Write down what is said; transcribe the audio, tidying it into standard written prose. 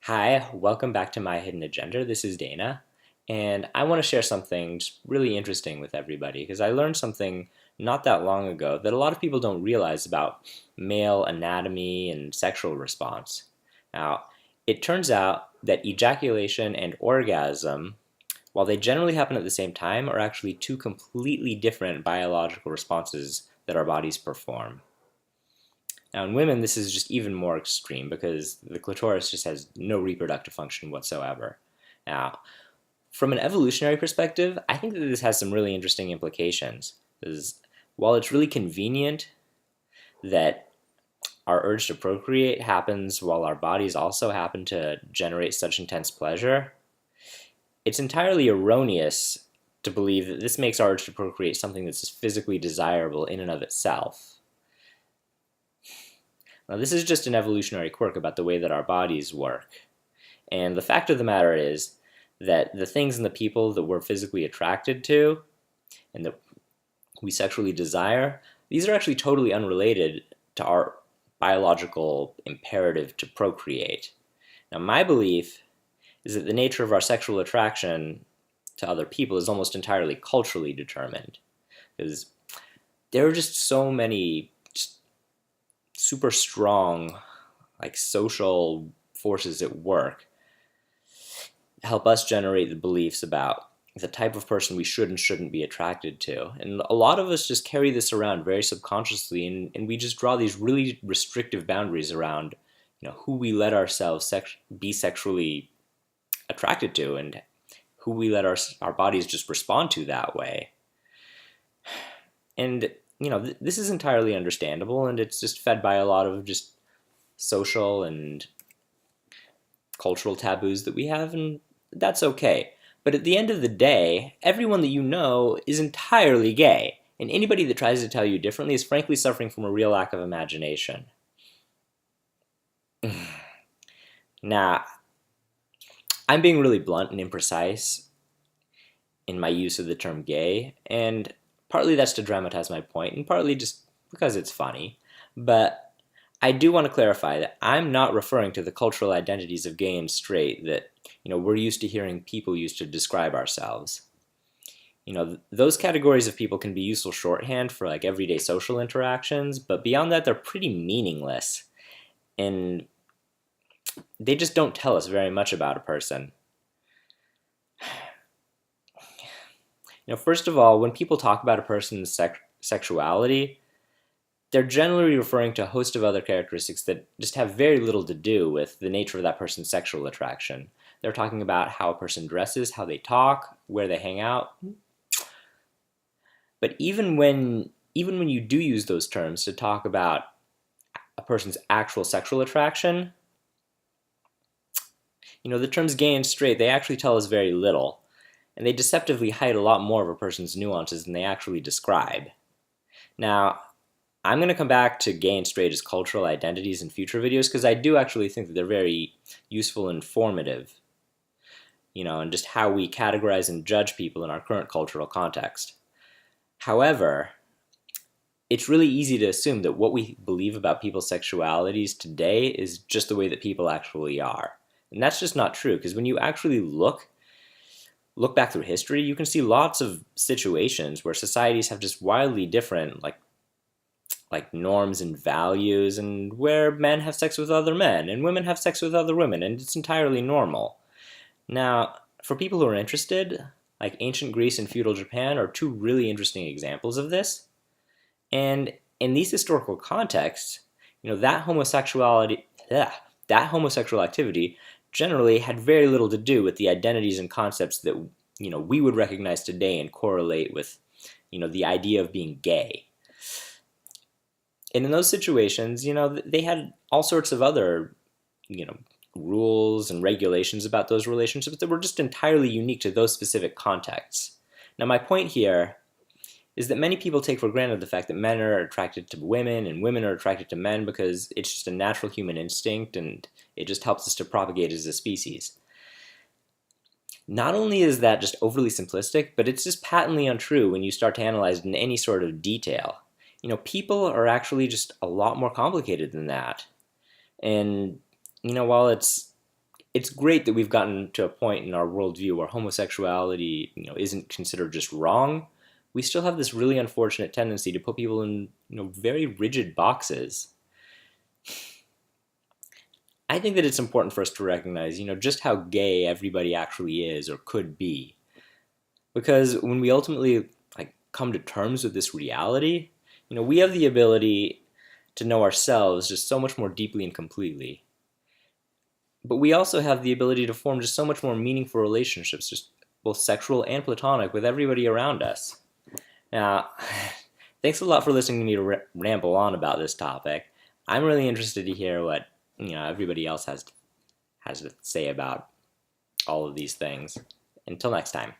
Hi, welcome back to My Hidden Agenda. This is Dana, and I want to share something just really interesting with everybody because I learned something not that long ago that a lot of people don't realize about male anatomy and sexual response. Now, it turns out that ejaculation and orgasm, while they generally happen at the same time, are actually two completely different biological responses that our bodies perform. Now, in women, this is just even more extreme because the clitoris just has no reproductive function whatsoever. Now, from an evolutionary perspective, I think that this has some really interesting implications. Because while it's really convenient that our urge to procreate happens while our bodies also happen to generate such intense pleasure, it's entirely erroneous to believe that this makes our urge to procreate something that's physically desirable in and of itself. Now, this is just an evolutionary quirk about the way that our bodies work. And the fact of the matter is that the things and the people that we're physically attracted to and that we sexually desire, these are actually totally unrelated to our biological imperative to procreate. Now, my belief is that the nature of our sexual attraction to other people is almost entirely culturally determined. Because there are just so many super strong social forces at work help us generate the beliefs about the type of person we should and shouldn't be attracted to. And a lot of us just carry this around very subconsciously, and we just draw these really restrictive boundaries around who we let ourselves be sexually attracted to and who we let our bodies just respond to that way. And this is entirely understandable, and it's just fed by a lot of just social and cultural taboos that we have, and that's okay. But at the end of the day, everyone that you know is entirely gay, and anybody that tries to tell you differently is frankly suffering from a real lack of imagination. Now, I'm being really blunt and imprecise in my use of the term gay, and partly that's to dramatize my point, and partly just because it's funny. But I do want to clarify that I'm not referring to the cultural identities of gay and straight that we're used to hearing people use to describe ourselves. Those categories of people can be useful shorthand for everyday social interactions, but beyond that, they're pretty meaningless. And they just don't tell us very much about a person. First of all, when people talk about a person's sexuality, they're generally referring to a host of other characteristics that just have very little to do with the nature of that person's sexual attraction. They're talking about how a person dresses, how they talk, where they hang out. But even when you do use those terms to talk about a person's actual sexual attraction, the terms gay and straight, they actually tell us very little. And they deceptively hide a lot more of a person's nuances than they actually describe. Now, I'm going to come back to gay and straight as cultural identities in future videos because I do actually think that they're very useful and informative, and just how we categorize and judge people in our current cultural context. However, it's really easy to assume that what we believe about people's sexualities today is just the way that people actually are. And that's just not true, because when you actually look back through history, you can see lots of situations where societies have just wildly different like norms and values, and where men have sex with other men and women have sex with other women, and it's entirely normal. Now, for people who are interested, ancient Greece and feudal Japan are two really interesting examples of this. And in these historical contexts, that homosexual activity generally had very little to do with the identities and concepts that we would recognize today and correlate with the idea of being gay. And in those situations, they had all sorts of other rules and regulations about those relationships that were just entirely unique to those specific contexts. Now, my point here is that many people take for granted the fact that men are attracted to women and women are attracted to men because it's just a natural human instinct and it just helps us to propagate as a species. Not only is that just overly simplistic, but it's just patently untrue when you start to analyze it in any sort of detail. People are actually just a lot more complicated than that. And while it's it's great that we've gotten to a point in our worldview where homosexuality, isn't considered just wrong. We still have this really unfortunate tendency to put people in, very rigid boxes. I think that it's important for us to recognize, just how gay everybody actually is or could be. Because when we ultimately come to terms with this reality, we have the ability to know ourselves just so much more deeply and completely. But we also have the ability to form just so much more meaningful relationships, just both sexual and platonic, with everybody around us. Now, thanks a lot for listening to me ramble on about this topic. I'm really interested to hear what everybody else has to say about all of these things. Until next time.